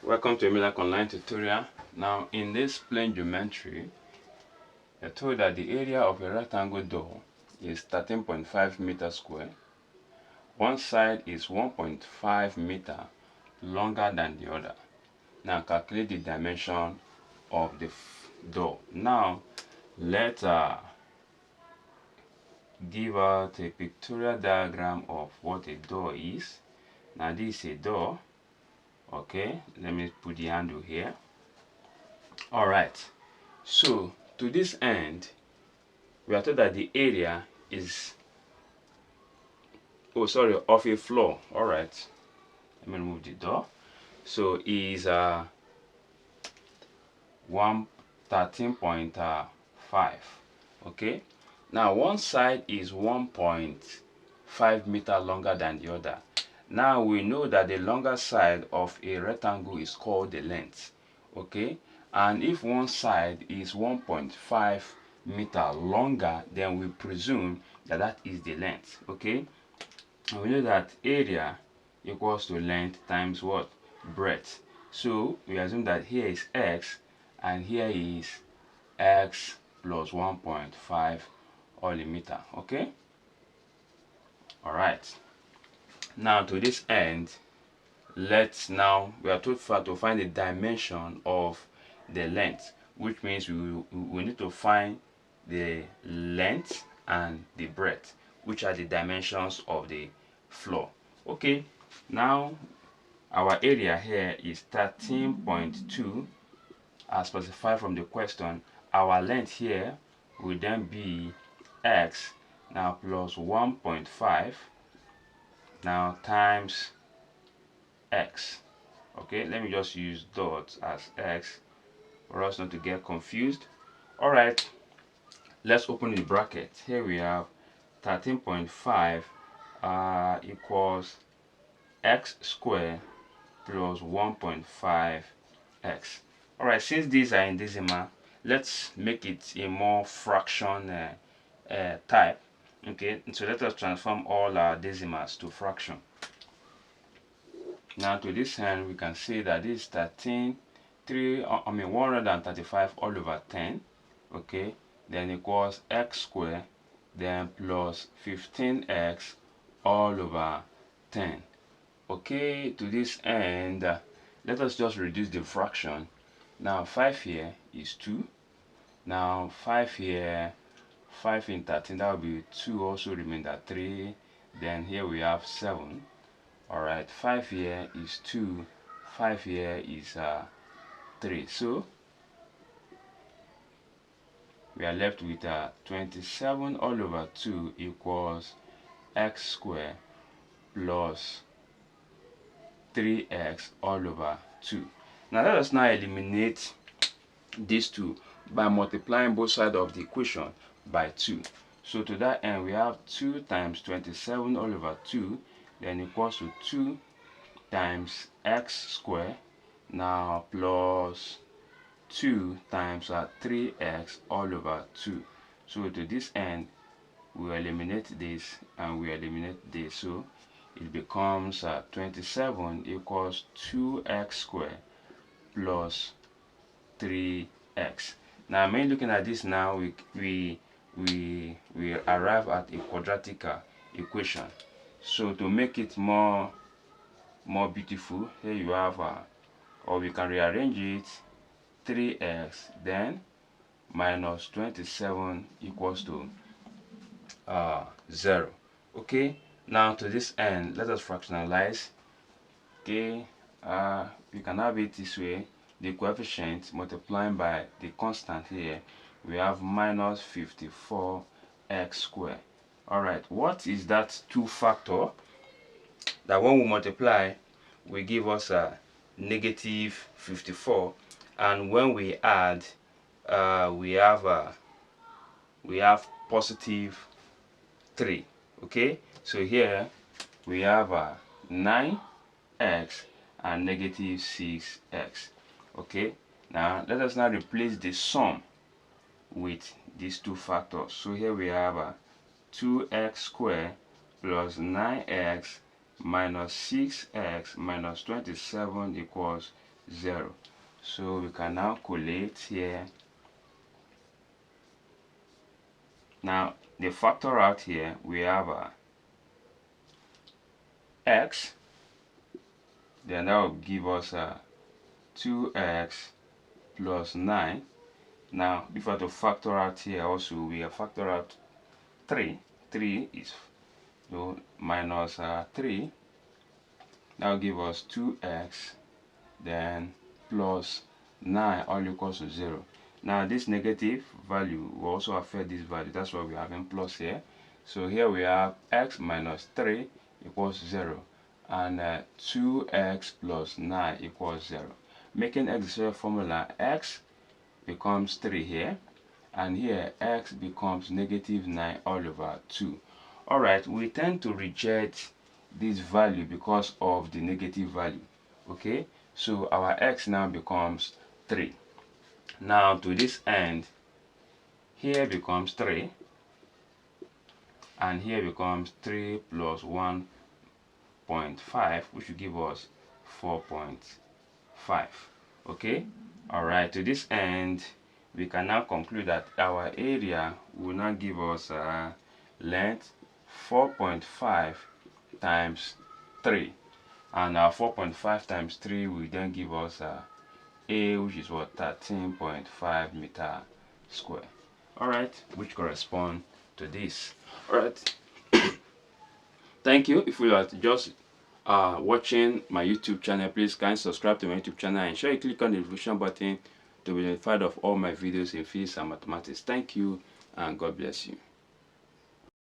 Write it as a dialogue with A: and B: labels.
A: Welcome to Emilac Online tutorial. Now in this plane geometry, you're told that the area of a rectangle door is 13.5 meters square. One side is 1.5 meter longer than the other. Now calculate the dimension of the door. Now let's give out a pictorial diagram of what a door is. Now this is a door. Okay, let me put the handle here. All right, so to this end we are told that the area is of a floor. All right, let me remove the door. So is 13.5. okay, now one side is 1.5 meter longer than the other. Now we know that the longer side of a rectangle is called the length. Okay, and if one side is 1.5 meter longer, then we presume that that is the length. Okay, and we know that area equals to length times what? Breadth. So we assume that here is x and here is x plus 1.5 all in meter. Okay, all right, now to this end, we are told to find the dimension of the length, which means we need to find the length and the breadth, which are the dimensions of the floor. Okay, now our area here is 13.2 as specified from the question. Our length here will then be x now plus 1.5 now times x. Okay, let me just use dots as x for us not to get confused. All right, let's open the bracket. Here we have 13.5 equals x squared plus 1.5 x. All right, since these are in decimal, let's make it a more fraction type. Okay, so let us transform all our decimals to fraction. Now to this end, we can say that this is 135 all over 10. Okay, then equals x squared then plus 15x all over 10. Okay, to this end, let us just reduce the fraction. Now 5 here is 2. Now 5 here, 5 in 13, that will be 2 also remain at 3. Then here we have 7. All right, 5 here is 2, 5 here is 3. So we are left with 27 all over 2 equals x squared plus 3x all over 2. Now let us now eliminate these two by multiplying both sides of the equation by 2. So to that end, we have 2 times 27 all over 2 then equals to 2 times x squared now plus 2 times 3x all over 2. So to this end, we eliminate this and we eliminate this. So it becomes 27 equals 2x squared plus 3x. Now, when looking at this now, we arrive at a quadratic equation. So to make it more beautiful, here you have or we can rearrange it, 3x then minus 27 equals to 0. Okay, now to this end, let us fractionalize. Okay, we can have it this way: the coefficient multiplying by the constant here, we have minus 54x squared. All right, what is that 2 factor that when we multiply will give us a negative 54, and when we add we have positive 3. Okay, so here we have 9x and negative 6x. Okay, now let us now replace the sum with these 2 factors. So here we have 2x squared plus 9x minus 6x minus 27 equals 0. So we can now collate here. Now the factor out here, we have x, then that will give us 2x plus 9. Now if I have to factor out here also, we have factor out 3. 3 is so minus 3. That will give us 2x then plus 9 all equals to 0. Now this negative value will also affect this value. That's why we're having plus here. So here we have x minus 3 equals 0 and 2x plus 9 equals 0. Making x the square formula, x becomes 3 here, and here x becomes negative 9 all over 2. Alright, we tend to reject this value because of the negative value. Okay, so our x now becomes 3. Now to this end, here becomes 3 and here becomes 3 plus 1.5, which will give us 4.5. okay. Alright, to this end we can now conclude that our area will now give us length 4.5 times 3, and 4.5 times 3 will then give us a, which is what, 13.5 meter square. Alright, which correspond to this. Alright, thank you. If you are just watching my YouTube channel, please kindly subscribe to my YouTube channel and sure you click on the notification button to be notified of all my videos in physics and mathematics. Thank you and God bless you.